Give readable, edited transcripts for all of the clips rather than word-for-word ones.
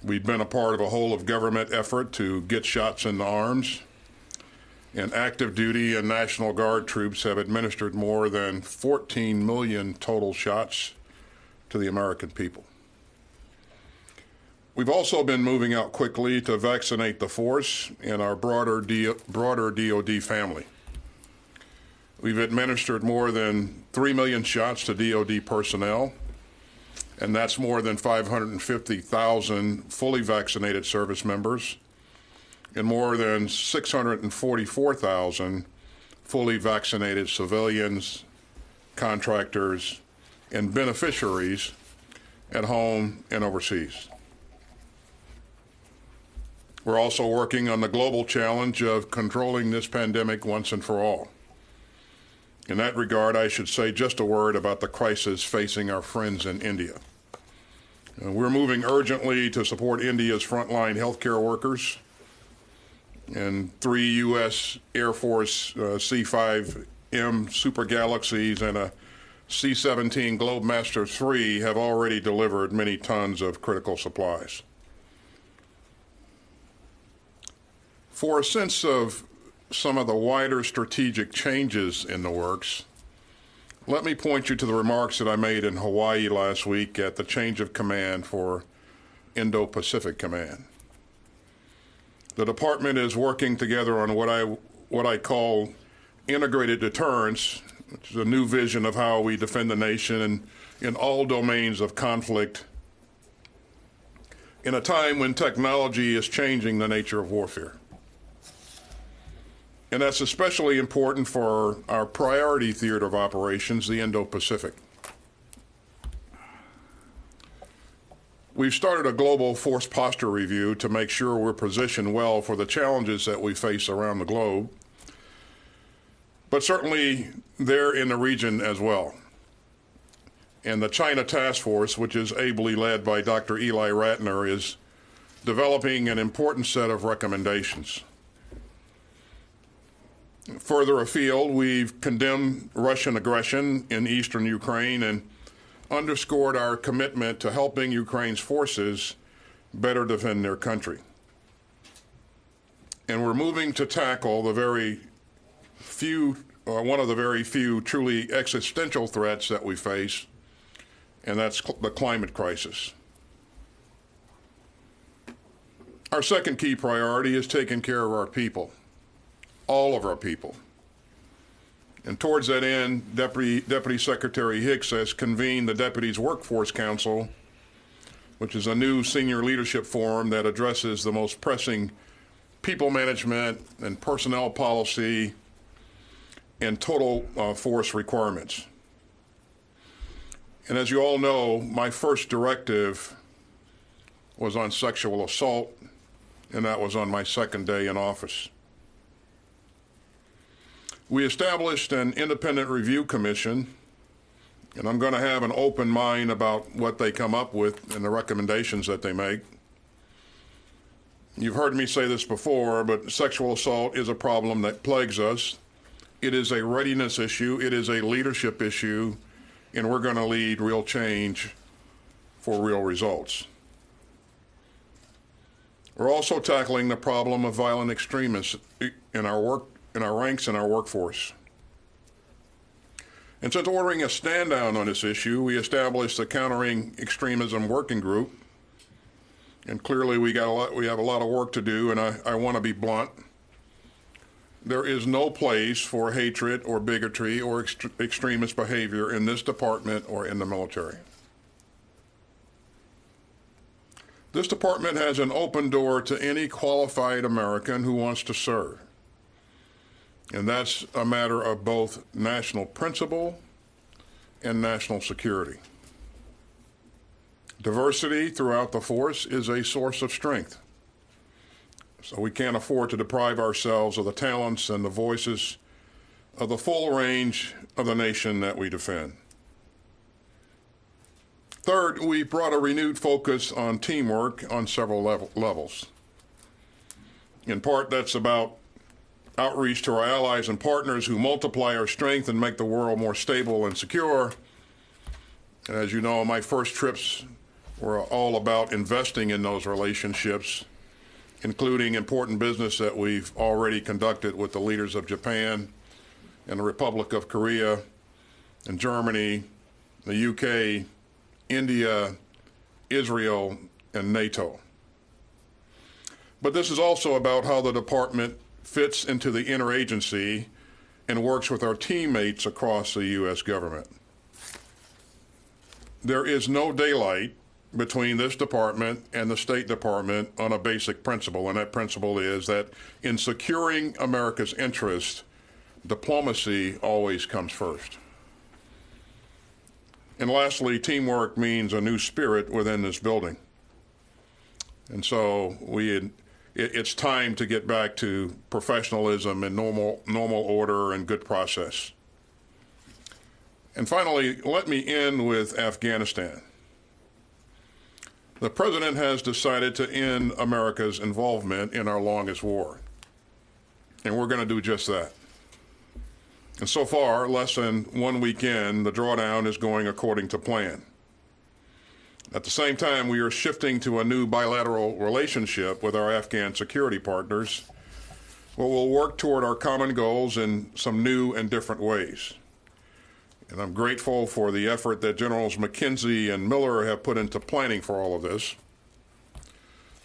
We've been a part of a whole-of-government effort to get shots in the arms, and active duty and National Guard troops have administered more than 14 million total shots to the American people. We've also been moving out quickly to vaccinate the force and our broader DoD family. We've administered more than 3 million shots to DoD personnel, and that's more than 550,000 fully vaccinated service members and more than 644,000 fully vaccinated civilians, contractors, and beneficiaries at home and overseas. We're also working on the global challenge of controlling this pandemic once and for all. In that regard, I should say just a word about the crisis facing our friends in India. We're moving urgently to support India's frontline healthcare workers, and 3 U.S. Air Force C-5M Super Galaxies and a C-17 Globemaster III have already delivered many tons of critical supplies. For a sense of some of the wider strategic changes in the works, let me point you to the remarks that I made in Hawaii last week at the change of command for Indo-Pacific Command. The department is working together on what I call integrated deterrence, which is a new vision of how we defend the nation in all domains of conflict in a time when technology is changing the nature of warfare. And that's especially important for our priority theater of operations, the Indo-Pacific. We've started a global force posture review to make sure we're positioned well for the challenges that we face around the globe, but certainly they're in the region as well. And the China Task Force, which is ably led by Dr. Eli Ratner, is developing an important set of recommendations. Further afield, we've condemned Russian aggression in eastern Ukraine and underscored our commitment to helping Ukraine's forces better defend their country. And we're moving to tackle one of the very few truly existential threats that we face, and that's the climate crisis. Our second key priority is taking care of our people. All of our people. And towards that end, Deputy Secretary Hicks has convened the Deputies Workforce Council, which is a new senior leadership forum that addresses the most pressing people management and personnel policy and total force requirements. And as you all know, my first directive was on sexual assault, and that was on my second day in office. We established an independent review commission, and I'm going to have an open mind about what they come up with and the recommendations that they make. You've heard me say this before, but sexual assault is a problem that plagues us. It is a readiness issue, it is a leadership issue, and we're going to lead real change for real results. We're also tackling the problem of violent extremists in our ranks and our workforce. And since ordering a stand down on this issue, we established the Countering Extremism Working Group. And clearly we have a lot of work to do, and I want to be blunt. There is no place for hatred or bigotry or extremist behavior in this department or in the military. This department has an open door to any qualified American who wants to serve. And that's a matter of both national principle and national security. Diversity throughout the force is a source of strength. So we can't afford to deprive ourselves of the talents and the voices of the full range of the nation that we defend. Third, we brought a renewed focus on teamwork on several levels. In part, that's about outreach to our allies and partners who multiply our strength and make the world more stable and secure. And as you know, my first trips We're all about investing in those relationships, including important business that we've already conducted with the leaders of Japan and the Republic of Korea and Germany, the UK, India, Israel, and NATO. But this is also about how the department fits into the interagency and works with our teammates across the U.S. government. There is no daylight between this department and the State Department on a basic principle, and that principle is that in securing America's interest, diplomacy always comes first. And lastly, teamwork means a new spirit within this building. And so it's time to get back to professionalism and normal order and good process. And finally, let me end with Afghanistan. The president has decided to end America's involvement in our longest war, and we're going to do just that. And so far, less than 1 week in, the drawdown is going according to plan. At the same time, we are shifting to a new bilateral relationship with our Afghan security partners, where we'll work toward our common goals in some new and different ways. And I'm grateful for the effort that Generals McKenzie and Miller have put into planning for all of this.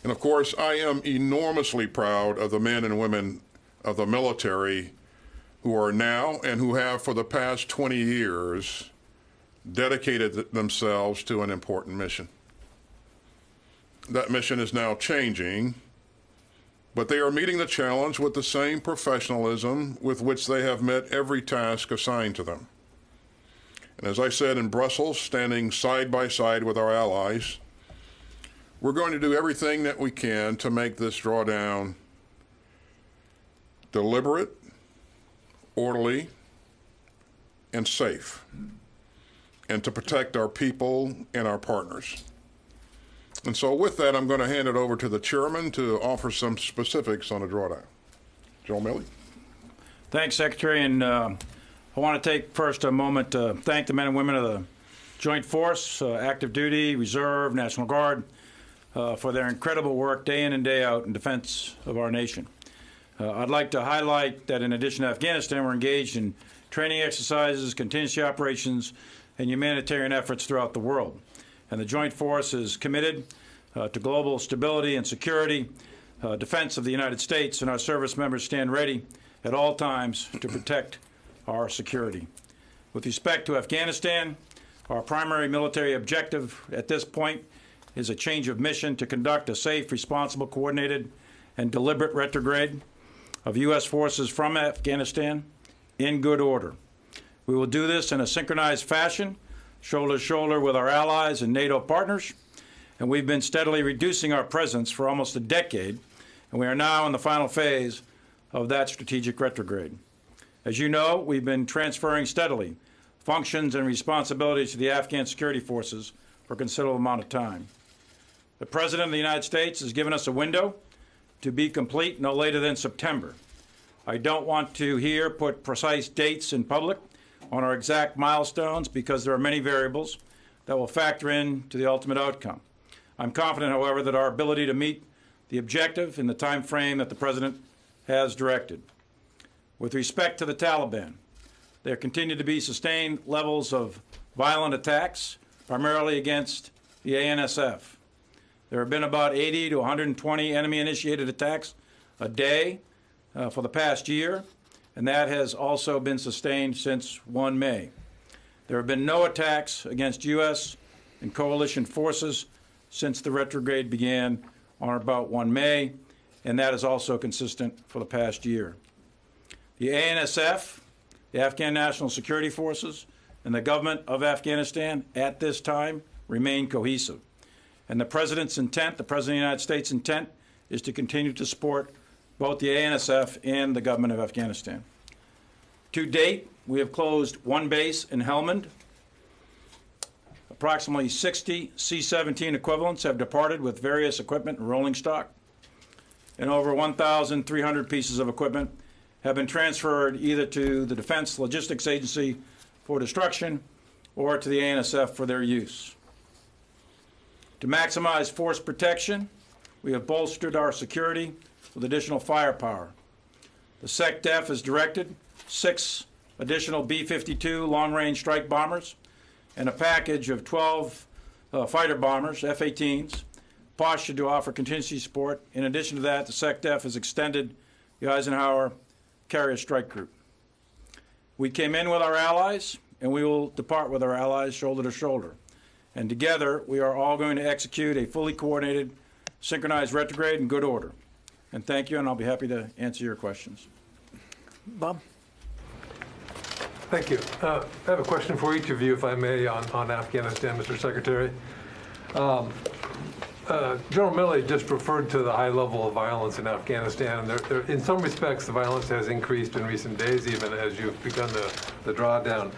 And of course, I am enormously proud of the men and women of the military who are now and who have for the past 20 years dedicated themselves to an important mission. That mission is now changing, but they are meeting the challenge with the same professionalism with which they have met every task assigned to them. And as I said in Brussels, standing side by side with our allies, we're going to do everything that we can to make this drawdown deliberate, orderly, and safe, and to protect our people and our partners. And so with that, I'm going to hand it over to the chairman to offer some specifics on the drawdown. General Milley. Thanks, Secretary. And I want to take first a moment to thank the men and women of the Joint Force, active duty, reserve, National Guard, for their incredible work day in and day out in defense of our nation. I'd like to highlight that in addition to Afghanistan, we're engaged in training exercises, contingency operations, and humanitarian efforts throughout the world. And the Joint Force is committed to global stability and security, defense of the United States, and our service members stand ready at all times to protect our security. With respect to Afghanistan, our primary military objective at this point is a change of mission to conduct a safe, responsible, coordinated, and deliberate retrograde of U.S. forces from Afghanistan in good order. We will do this in a synchronized fashion, shoulder to shoulder with our allies and NATO partners, and we've been steadily reducing our presence for almost a decade, and we are now in the final phase of that strategic retrograde. As you know, we've been transferring steadily functions and responsibilities to the Afghan security forces for a considerable amount of time. The President of the United States has given us a window to be complete no later than September. I don't want to here put precise dates in public on our exact milestones because there are many variables that will factor in to the ultimate outcome. I'm confident, however, that our ability to meet the objective in the time frame that the President has directed. With respect to the Taliban, there continue to be sustained levels of violent attacks, primarily against the ANSF. There have been about 80 to 120 enemy-initiated attacks a day for the past year, and that has also been sustained since 1 May. There have been no attacks against U.S. and coalition forces since the retrograde began on about 1 May, and that is also consistent for the past year. The ANSF, the Afghan National Security Forces, and the government of Afghanistan at this time remain cohesive. And the President's intent, the President of the United States' intent, is to continue to support both the ANSF and the government of Afghanistan. To date, we have closed one base in Helmand. Approximately 60 C-17 equivalents have departed with various equipment and rolling stock, and over 1,300 pieces of equipment have been transferred either to the Defense Logistics Agency for destruction or to the ANSF for their use. To maximize force protection, we have bolstered our security with additional firepower. The SecDef has directed 6 additional B-52 long-range strike bombers and a package of 12 fighter bombers, F-18s, postured to offer contingency support. In addition to that, the SecDef has extended the Eisenhower Carrier Strike Group. We came in with our allies, and we will depart with our allies shoulder to shoulder. And together, we are all going to execute a fully coordinated, synchronized retrograde in good order. And thank you, and I'll be happy to answer your questions. Bob? Thank you. I have a question for each of you, if I may, on Afghanistan, Mr. Secretary. General Milley just referred to the high level of violence in Afghanistan, and in some respects, the violence has increased in recent days, even as you've begun the drawdown.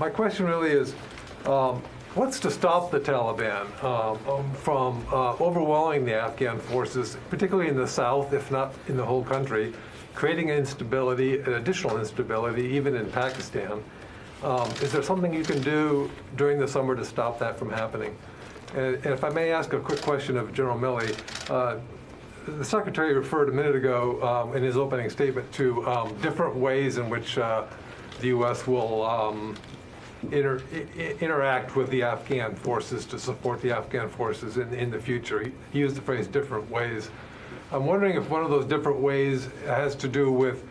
My question really is, what's to stop the Taliban from overwhelming the Afghan forces, particularly in the south, if not in the whole country, creating instability, additional instability, even in Pakistan? Is there something you can do during the summer to stop that from happening? And if I may ask a quick question of General Milley, the Secretary referred a minute ago in his opening statement to different ways in which the U.S. will interact with the Afghan forces to support the Afghan forces in the future. He used the phrase different ways. I'm wondering if one of those different ways has to do with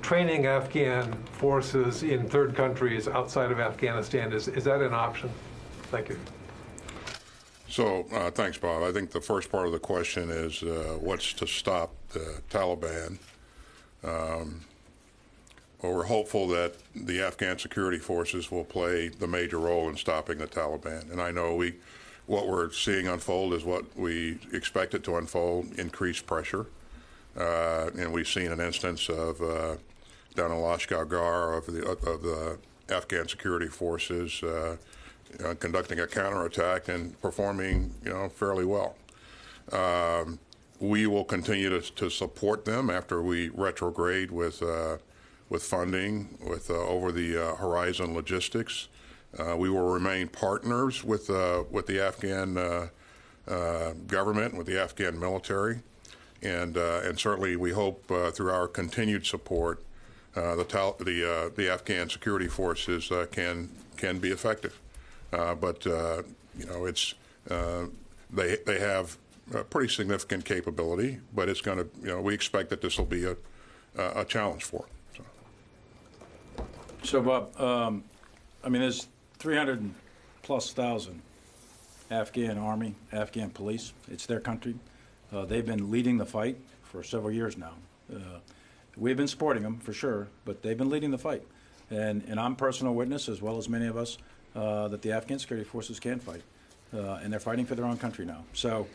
training Afghan forces in third countries outside of Afghanistan. Is that an option? Thank you. So thanks, Bob. I think the first part of the question is what's to stop the Taliban. Well, we're hopeful that the Afghan security forces will play the major role in stopping the Taliban. And I know what we're seeing unfold is what we expected to unfold, increased pressure. And we've seen an instance of down in Lashkar Gah of the Afghan security forces conducting a counterattack and performing, fairly well. We will continue to support them after we retrograde with funding, with over-the-horizon logistics. We will remain partners with the Afghan government, with the Afghan military, and certainly we hope through our continued support, the Afghan security forces can be effective. But they have a pretty significant capability, but it's going to, we expect that this will be a challenge for them. So, Bob, there's 300,000+ Afghan army, Afghan police. It's their country. They've been leading the fight for several years now. We've been supporting them for sure, but they've been leading the fight. And I'm personal witness, as well as many of us, that the Afghan security forces can fight. And they're fighting for their own country now. So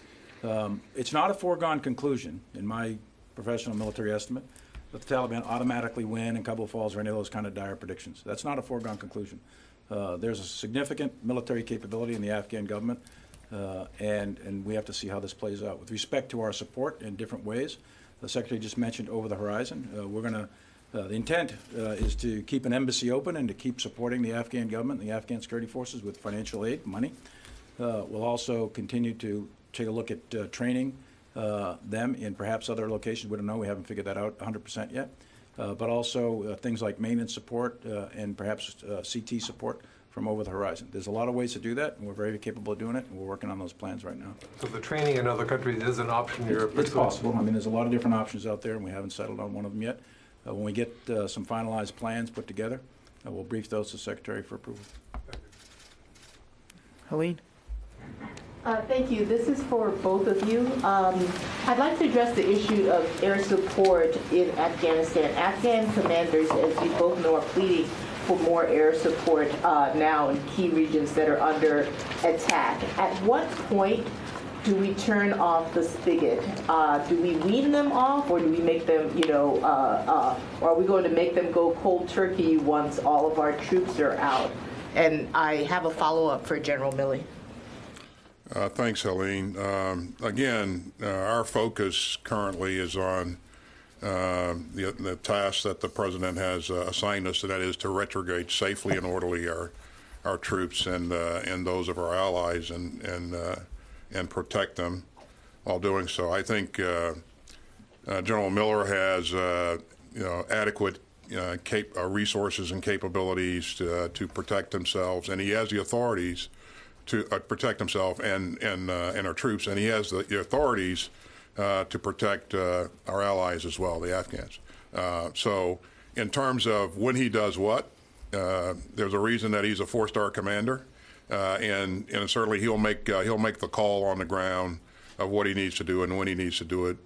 it's not a foregone conclusion, in my professional military estimate, that the Taliban automatically win and Kabul falls or any of those kind of dire predictions. That's not a foregone conclusion. There's a significant military capability in the Afghan government, and we have to see how this plays out. With respect to our support in different ways, the Secretary just mentioned over the horizon. The intent is to keep an embassy open and to keep supporting the Afghan government and the Afghan security forces with financial aid, money. We'll also continue to take a look at training them in perhaps other locations. We don't know. We haven't figured that out 100% yet. But also things like maintenance support and perhaps CT support from over the horizon. There's a lot of ways to do that, and we're very capable of doing it, and we're working on those plans right now. So the training in other countries is an option you're pursuing? It's possible. There's a lot of different options out there, and we haven't settled on one of them yet. When we get some finalized plans put together, we'll brief those to the Secretary for approval. Helene? Thank you. This is for both of you. I'd like to address the issue of air support in Afghanistan. Afghan commanders, as we both know, are pleading for more air support now in key regions that are under attack. At what point do we turn off the spigot? Do we wean them off, or do we make them, or are we going to make them go cold turkey once all of our troops are out? And I have a follow-up for General Milley. Thanks, Helene. Again, our focus currently is on the task that the President has assigned us, and that is to retrograde safely and orderly our troops and those of our allies and and protect them while doing so. I think General Miller has adequate resources and capabilities to protect themselves, and he has the authorities to protect himself and our troops, and he has the authorities to protect our allies as well, the Afghans. So in terms of when he does what, there's a reason that he's a 4-star commander, and certainly he'll make the call on the ground of what he needs to do and when he needs to do it.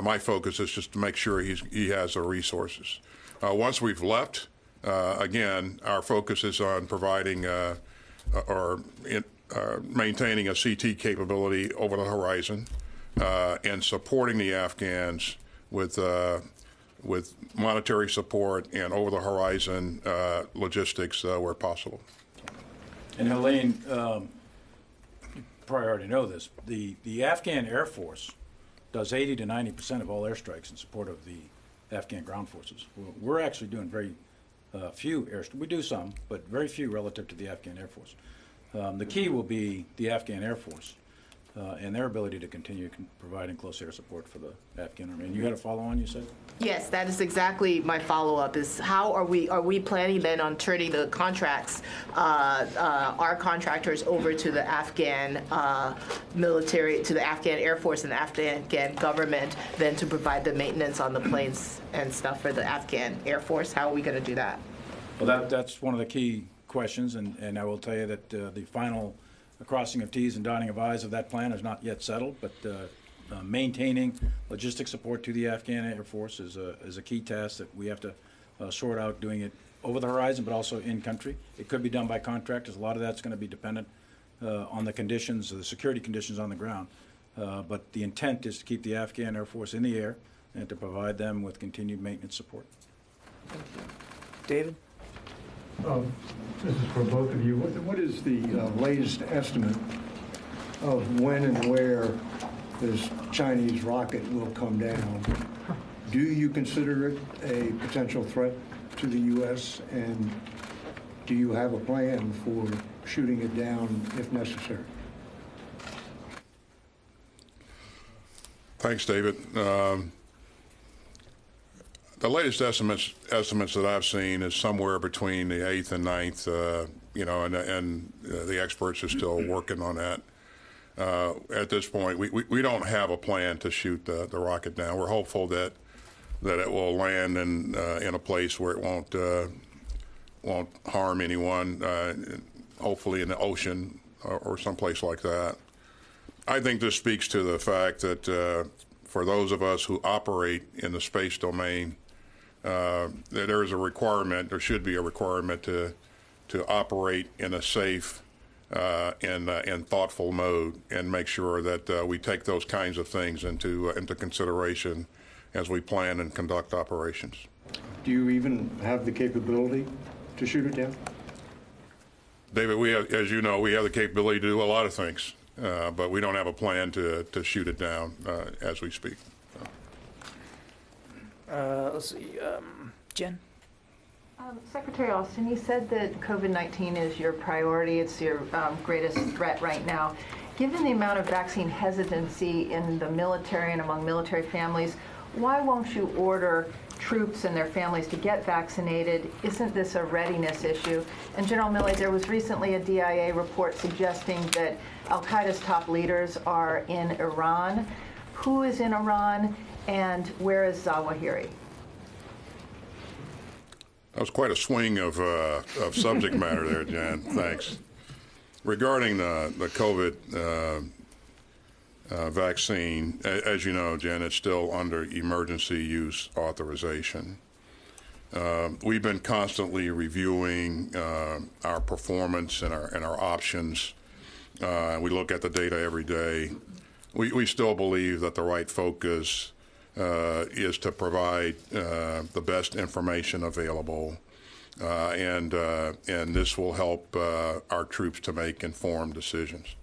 My focus is just to make sure he has the resources. Once we've left, again, our focus is on providing maintaining a CT capability over the horizon and supporting the Afghans with monetary support and over the horizon logistics where possible. And Helene, you probably already know this, the Afghan Air Force does 80 to 90% of all airstrikes in support of the Afghan ground forces. We're actually doing very few airstrikes. We do some, but very few relative to the Afghan Air Force. The key will be the Afghan Air Force and their ability to continue providing close air support for the Afghan Army. And you had a follow-on, you said? Yes, that is exactly my follow-up. Is how are we planning then on turning the contracts, our contractors over to the Afghan military, to the Afghan Air Force and the Afghan government, then to provide the maintenance on the planes and stuff for the Afghan Air Force? How are we going to do that? Well, that's one of the key questions, and I will tell you that the final crossing of T's and dotting of I's of that plan is not yet settled, but maintaining logistic support to the Afghan Air Force is a key task that we have to sort out, doing it over the horizon but also in country. It could be done by contractors. A lot of that's going to be dependent on the conditions, the security conditions on the ground. But the intent is to keep the Afghan Air Force in the air and to provide them with continued maintenance support. David? This is for both of you. What is the latest estimate of when and where this Chinese rocket will come down? Do you consider it a potential threat to the U.S., and do you have a plan for shooting it down if necessary? Thanks, David. The latest estimates that I've seen is somewhere between the 8th and 9th, and the experts are still working on that. At this point, we don't have a plan to shoot the rocket down. We're hopeful that it will land in a place where it won't harm anyone, hopefully in the ocean or someplace like that. I think this speaks to the fact that for those of us who operate in the space domain, that there is a requirement, there should be a requirement to operate in a safe and thoughtful mode, and make sure that we take those kinds of things into consideration as we plan and conduct operations. Do you even have the capability to shoot it down? David, we have, as you know, we have the capability to do a lot of things, but we don't have a plan to shoot it down as we speak. Let's see, Jen? Secretary Austin, you said that COVID-19 is your priority. It's your greatest threat right now. Given the amount of vaccine hesitancy in the military and among military families, why won't you order troops and their families to get vaccinated? Isn't this a readiness issue? And General Milley, there was recently a DIA report suggesting that al-Qaeda's top leaders are in Iran. Who is in Iran, and where is Zawahiri? That was quite a swing of subject matter there, Jan. Thanks. Regarding the COVID vaccine, as you know, Jen, it's still under emergency use authorization. We've been constantly reviewing our performance and our options. We look at the data every day. We still believe that the right focus is to provide the best information available, and this will help our troops to make informed decisions.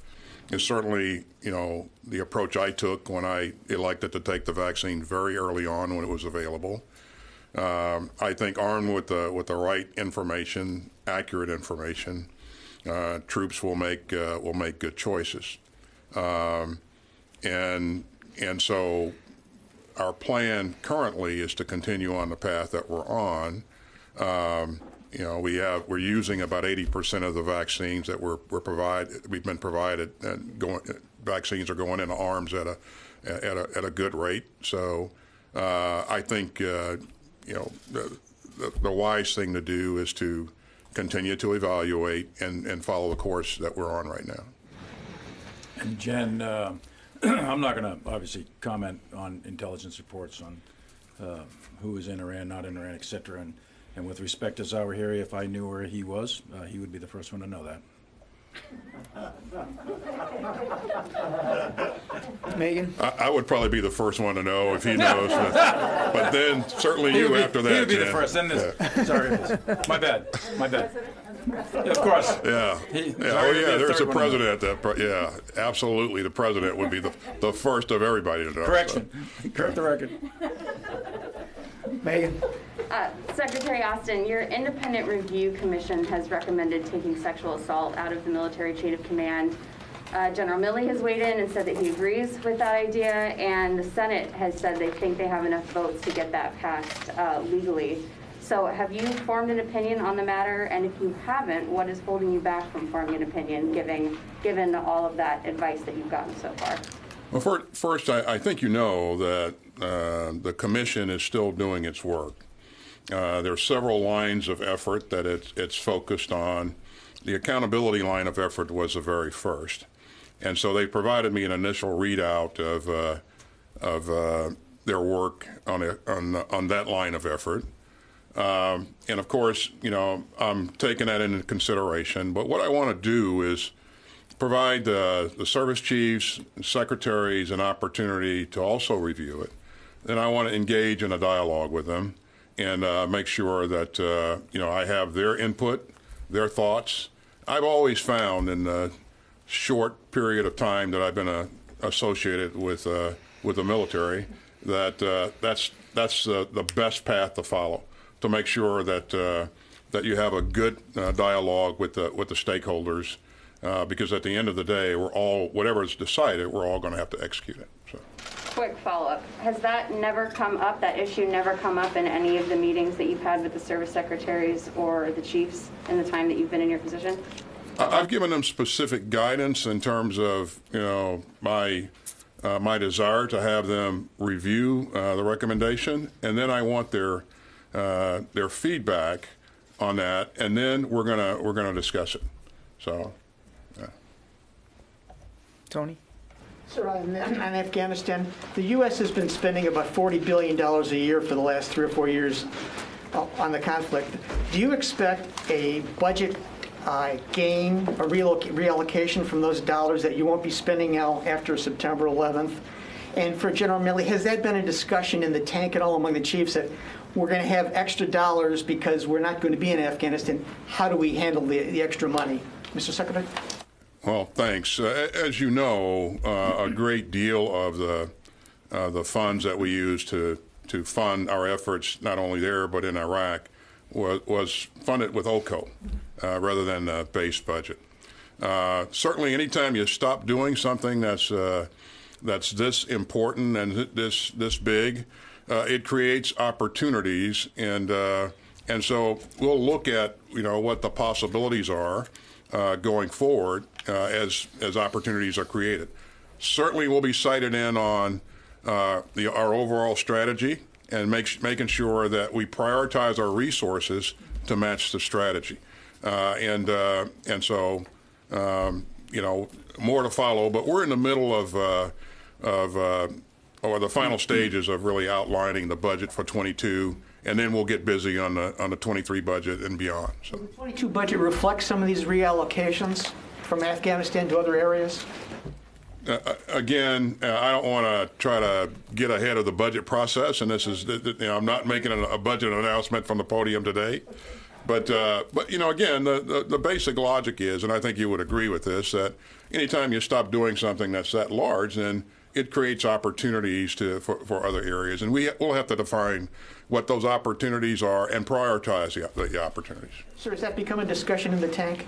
It's certainly, the approach I took when I elected to take the vaccine very early on when it was available. I think armed with the right information, accurate information, troops will make good choices. And so our plan currently is to continue on the path that we're on. We're using about 80% of the vaccines that we've been provided, and vaccines are going into arms at a good rate. So I think the wise thing to do is to continue to evaluate and follow the course that we're on right now. And Jen, I'm not going to obviously comment on intelligence reports on who is in Iran, not in Iran, et cetera. And with respect to Zawahiri, if I knew where he was, he would be the first one to know that. Megan? I would probably be the first one to know if he knows, but then certainly you after that. He would be the Jen. first. Then this. Sorry, my bad. Yeah, of course. Yeah. There's a president that. Absolutely. The president would be the first of everybody to know. Correction. So. Correct the record. Megan? Secretary Austin, your independent review commission has recommended taking sexual assault out of the military chain of command. General Milley has weighed in and said that he agrees with that idea, and the Senate has said they think they have enough votes to get that passed legally. So have you formed an opinion on the matter? And if you haven't, what is holding you back from forming an opinion, given all of that advice that you've gotten so far? Well, first, I think you know that the commission is still doing its work. There are several lines of effort that it's focused on. The accountability line of effort was the very first. And so they provided me an initial readout of their work on that line of effort. And of course, I'm taking that into consideration. But what I want to do is provide the service chiefs and secretaries an opportunity to also review it. Then I want to engage in a dialogue with them and make sure that I have their input, their thoughts. I've always found in the short period of time that I've been associated with the military that that's the best path to follow, to make sure that you have a good dialogue with the stakeholders, because at the end of the day, whatever is decided, we're all going to have to execute it. So. Quick follow-up. Has that never come up, that issue never come up in any of the meetings that you've had with the service secretaries or the chiefs in the time that you've been in your position? I've given them specific guidance in terms of, my desire to have them review the recommendation, and then I want their feedback on that, and then we're gonna discuss it. So, yeah. Tony? Sir, on Afghanistan, the U.S. has been spending about $40 billion a year for the last 3 or 4 years on the conflict. Do you expect a budget gain, a reallocation from those dollars that you won't be spending now after September 11th? And for General Milley, has that been a discussion in the tank at all among the chiefs that we're going to have extra dollars because we're not going to be in Afghanistan? How do we handle the extra money? Mr. Secretary? Well, thanks. As you know, a great deal of the funds that we use to fund our efforts, not only there but in Iraq, was funded with OCO rather than the base budget. Certainly, anytime you stop doing something that's this important and this big, it creates opportunities, and so we'll look at what the possibilities are going forward as opportunities are created. Certainly, we'll be sighted in on our overall strategy and making sure that we prioritize our resources to match the strategy. And so more to follow. But we're in the middle of or the final stages of really outlining the budget for 22. And then we'll get busy on the 23 budget and beyond. So. Will the 22 budget reflect some of these reallocations from Afghanistan to other areas? Again, I don't want to try to get ahead of the budget process, and this is, I'm not making a budget announcement from the podium today. But again, the basic logic is, and I think you would agree with this, that anytime you stop doing something that's that large, then it creates opportunities for other areas, and we'll have to define what those opportunities are and prioritize the opportunities. Sir, has that become a discussion in the tank?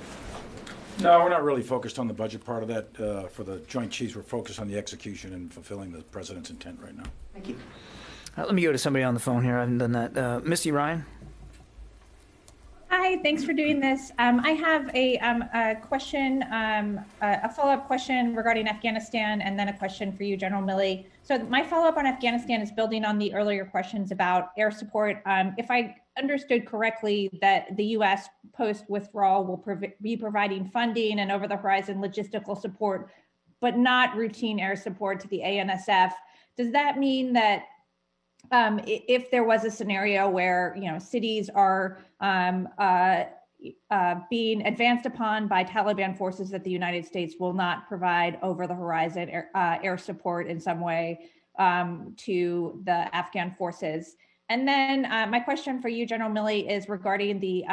No, we're not really focused on the budget part of that. For the Joint Chiefs, we're focused on the execution and fulfilling the president's intent right now. Thank you. Let me go to somebody on the phone here. I haven't done that. Misty Ryan. Hi, thanks for doing this. I have a question, a follow-up question regarding Afghanistan, and then a question for you, General Milley. So my follow-up on Afghanistan is building on the earlier questions about air support. If I understood correctly, that the U.S. post-withdrawal will be providing funding and over-the-horizon logistical support, but not routine air support to the ANSF. Does that mean that if there was a scenario where cities are being advanced upon by Taliban forces, that the United States will not provide over-the-horizon air support in some way to the Afghan forces? And then my question for you, General Milley, is regarding the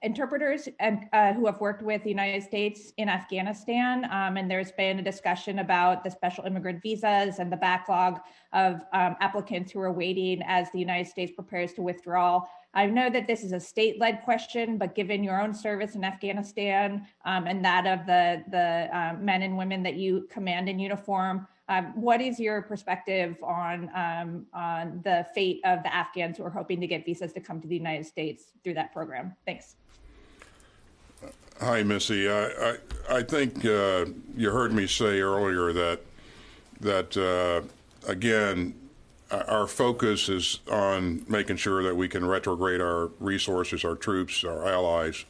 interpreters who have worked with the United States in Afghanistan. And there's been a discussion about the special immigrant visas and the backlog of applicants who are waiting as the United States prepares to withdraw. I know that this is a state-led question, but given your own service in Afghanistan and that of the men and women that you command in uniform, what is your perspective on the fate of the Afghans who are hoping to get visas to come to the United States through that program? Thanks. Hi, Missy. I think you heard me say earlier that again, our focus is on making sure that we can retrograde our resources, our troops, our allies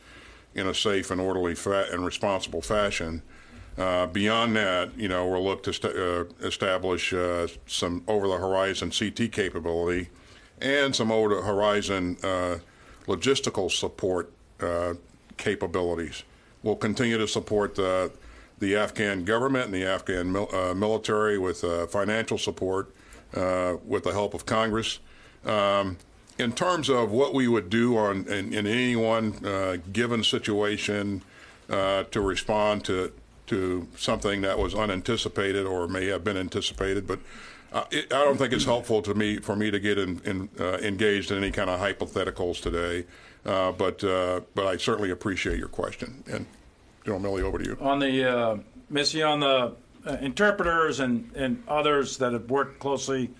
in a safe and orderly and responsible fashion. Beyond that, we'll look to establish some over-the-horizon CT capability and some over-the-horizon logistical support capabilities. We'll continue to support the Afghan government and the Afghan military with financial support with the help of Congress. In terms of what we would do in any one given situation to respond to something that was unanticipated or may have been anticipated, but I don't think it's helpful for me to get engaged in any kind of hypotheticals today. But I certainly appreciate your question. And General Milley, over to you. On the Missy, on the interpreters and others that have worked closely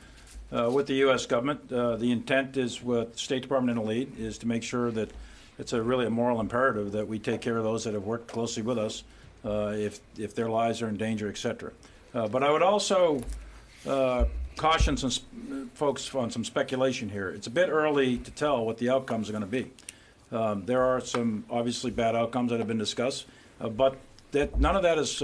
with the U.S. government, the intent is with State Department in the lead is to make sure that it's really a moral imperative that we take care of those that have worked closely with us if their lives are in danger, et cetera. But I would also caution some folks on some speculation here. It's a bit early to tell what the outcomes are going to be. There are some obviously bad outcomes that have been discussed, but none of that is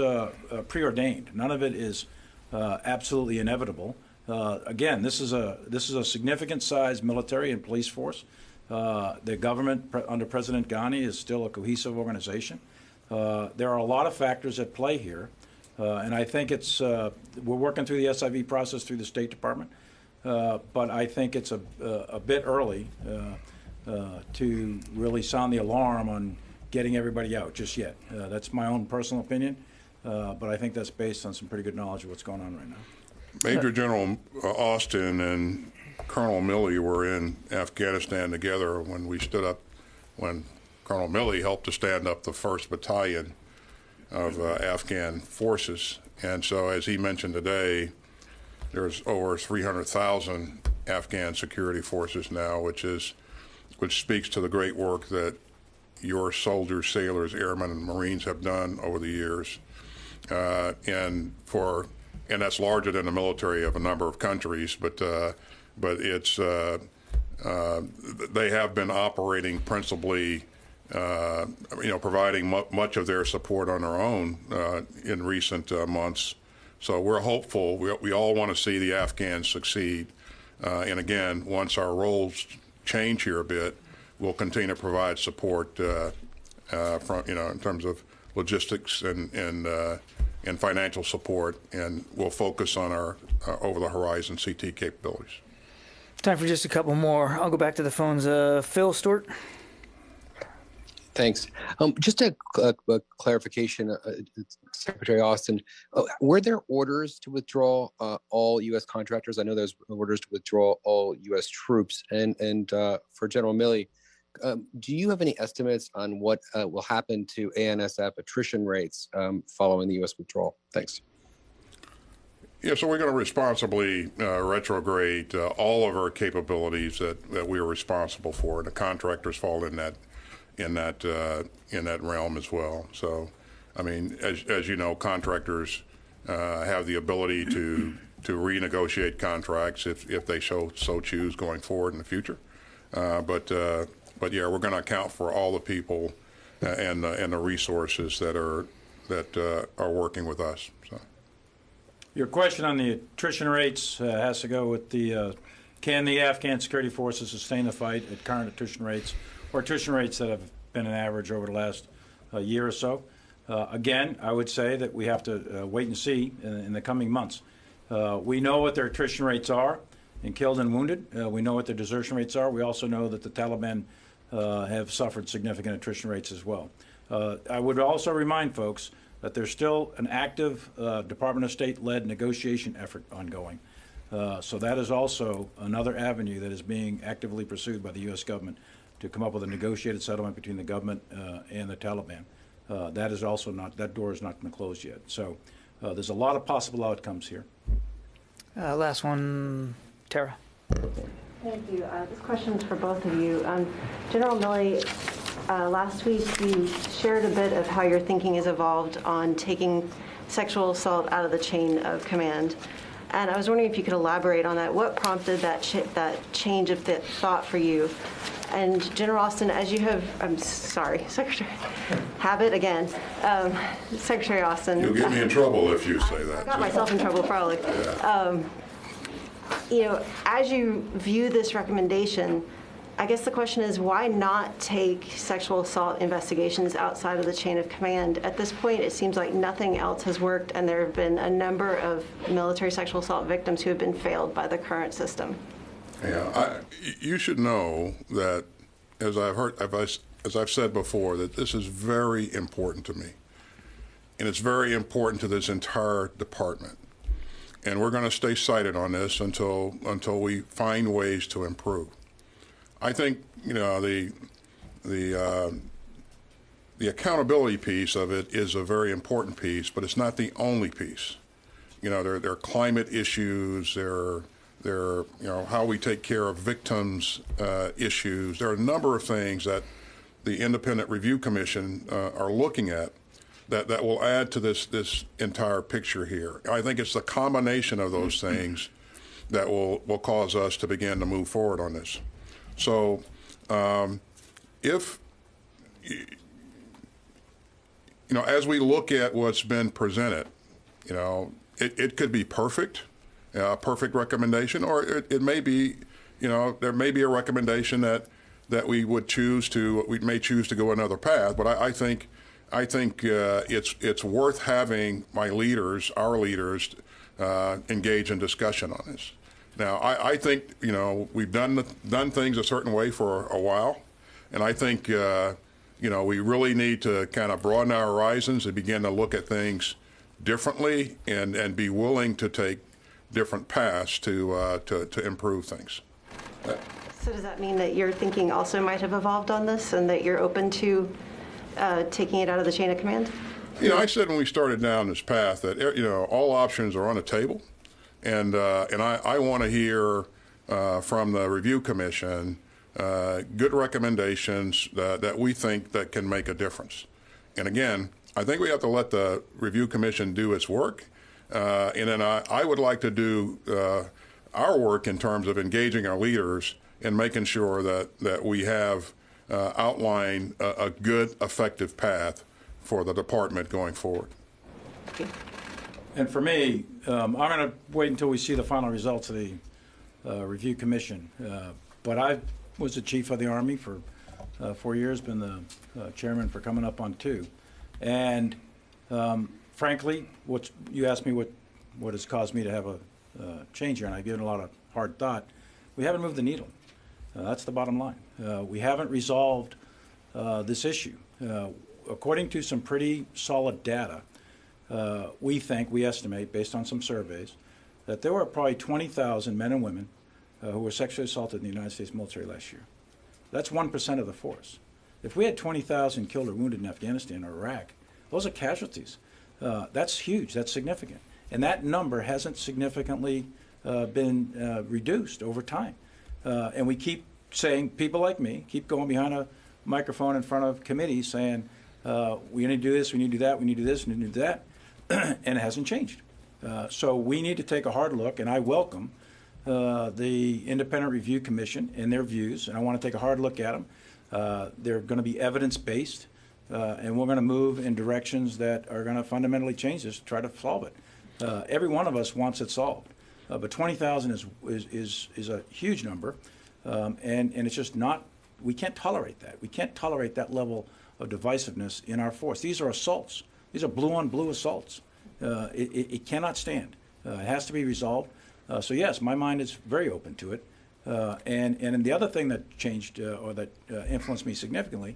preordained. None of it is absolutely inevitable. Again, this is a significant sized military and police force. The government under President Ghani is still a cohesive organization. There are a lot of factors at play here, and I think we're working through the SIV process through the State Department, but I think it's a bit early to really sound the alarm on getting everybody out just yet. That's my own personal opinion, but I think that's based on some pretty good knowledge of what's going on right now. Major General Austin and Colonel Milley were in Afghanistan together when Colonel Milley helped to stand up the 1st Battalion of Afghan forces. And so, as he mentioned today, there's over 300,000 Afghan security forces now, which speaks to the great work that your soldiers, sailors, airmen, and Marines have done over the years. And that's larger than the military of a number of countries, but it's they have been operating principally, providing much of their support on their own in recent months. So we're hopeful. We all want to see the Afghans succeed. And again, once our roles change here a bit, we'll continue to provide support from in terms of logistics and financial support, and we'll focus on our over-the-horizon CT capabilities. Time for just a couple more. I'll go back to the phones. Phil Stewart. Thanks. Just a clarification, Secretary Austin, were there orders to withdraw all U.S. contractors? I know there's orders to withdraw all U.S. troops. And for General Milley, do you have any estimates on what will happen to ANSF attrition rates following the U.S. withdrawal? Thanks. Yeah, so we're going to responsibly retrograde all of our capabilities that we are responsible for, and the contractors fall in that realm as well. So, I mean, as you know, contractors have the ability to renegotiate contracts if they so choose going forward in the future. But yeah, we're going to account for all the people and the resources that are working with us. So. Your question on the attrition rates has to go with can the Afghan security forces sustain the fight at current attrition rates, or attrition rates that have been an average over the last year or so? Again, I would say that we have to wait and see in the coming months. We know what their attrition rates are in killed and wounded. We know what their desertion rates are. We also know that the Taliban have suffered significant attrition rates as well. I would also remind folks that there's still an active Department of State-led negotiation effort ongoing. So that is also another avenue that is being actively pursued by the U.S. government to come up with a negotiated settlement between the government and the Taliban. That door is not going to close yet. So there's a lot of possible outcomes here. Last one, Tara. Thank you. This question is for both of you. General Milley, last week you shared a bit of how your thinking has evolved on taking sexual assault out of the chain of command. And I was wondering if you could elaborate on that. What prompted that change of thought for you? And General Austin, as you have, I'm sorry, Secretary, habit again. Secretary Austin. You'll get me in trouble if you say that. I got myself in trouble probably. Yeah. As you view this recommendation, I guess the question is, why not take sexual assault investigations outside of the chain of command? At this point, it seems like nothing else has worked, and there have been a number of military sexual assault victims who have been failed by the current system. Yeah, you should know that, as I've said before, that this is very important to me, and it's very important to this entire department. And we're going to stay sighted on this until we find ways to improve. I think the accountability piece of it is a very important piece, but it's not the only piece. There are climate issues. There are how we take care of victims issues. There are a number of things that the Independent Review Commission are looking at that will add to this entire picture here. I think it's the combination of those things that will cause us to begin to move forward on this. So if, as we look at what's been presented, it could be perfect, a perfect recommendation, or it may be, there may be a recommendation that we may choose to go another path. But I think it's worth having our leaders, engage in discussion on this. Now, I think we've done things a certain way for a while, and I think we really need to kind of broaden our horizons and begin to look at things differently and be willing to take different paths to improve things. So does that mean that your thinking also might have evolved on this, and that you're open to taking it out of the chain of command? I said when we started down this path that all options are on the table, and I want to hear from the Review Commission good recommendations that we think that can make a difference. And again, I think we have to let the Review Commission do its work, and then I would like to do our work in terms of engaging our leaders and making sure that we have outlined a good, effective path for the department going forward. And for me, I'm going to wait until we see the final results of the Review Commission. But I was the chief of the Army for 4 years, been the chairman for coming up on 2. And frankly, you asked me what has caused me to have a change here, and I've given a lot of hard thought. We haven't moved the needle. That's the bottom line. We haven't resolved this issue. According to some pretty solid data, we estimate, based on some surveys, that there were probably 20,000 men and women who were sexually assaulted in the United States military last year. That's 1% of the force. If we had 20,000 killed or wounded in Afghanistan or Iraq, those are casualties. That's huge. That's significant. And that number hasn't significantly been reduced over time. And we keep saying, people like me, keep going behind a microphone in front of committees saying, we need to do this, we need to do that, we need to do this, we need to do that, and it hasn't changed. So we need to take a hard look, and I welcome the Independent Review Commission and their views, and I want to take a hard look at them. They're going to be evidence-based, and we're going to move in directions that are going to fundamentally change this to try to solve it. Every one of us wants it solved, but 20,000 is a huge number, and it's just not. We can't tolerate that. We can't tolerate that level of divisiveness in our force. These are assaults. These are blue-on-blue assaults. It cannot stand. It has to be resolved. So yes, my mind is very open to it. And the other thing that changed or that influenced me significantly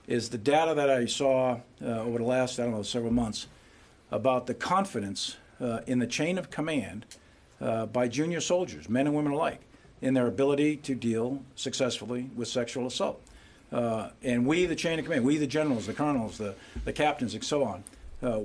is the data that I saw over the last, I don't know, several months about the confidence in the chain of command by junior soldiers, men and women alike, in their ability to deal successfully with sexual assault. And we, the chain of command, we, the generals, the colonels, the captains, and so on,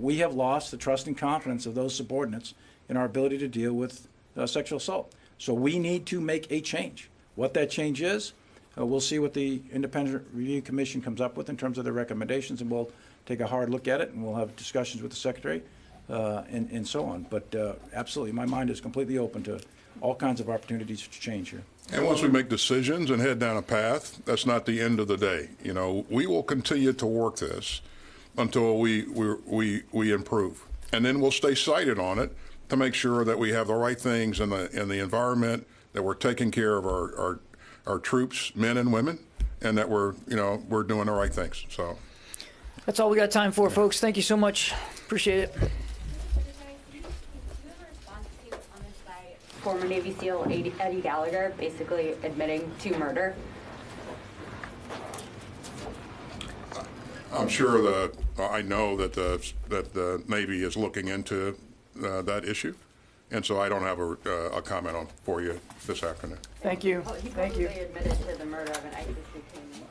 we have lost the trust and confidence of those subordinates in our ability to deal with sexual assault. So we need to make a change. What that change is, we'll see what the Independent Review Commission comes up with in terms of their recommendations, and we'll take a hard look at it, and we'll have discussions with the Secretary and so on. But absolutely, my mind is completely open to all kinds of opportunities to change here. And once we make decisions and head down a path, that's not the end of the day. You know, we will continue to work this until we improve, and then we'll stay sighted on it to make sure that we have the right things in the environment, that we're taking care of our troops, men and women, and that we're doing the right things. So That's all we got time for, folks. Thank you so much. Appreciate it. Former Navy SEAL Eddie Gallagher basically admitting to murder? I'm sure I know that the Navy is looking into that issue, and so I don't have a comment for you this afternoon. Thank you. He Thank you. admitted to the murder of an ISIS detainee.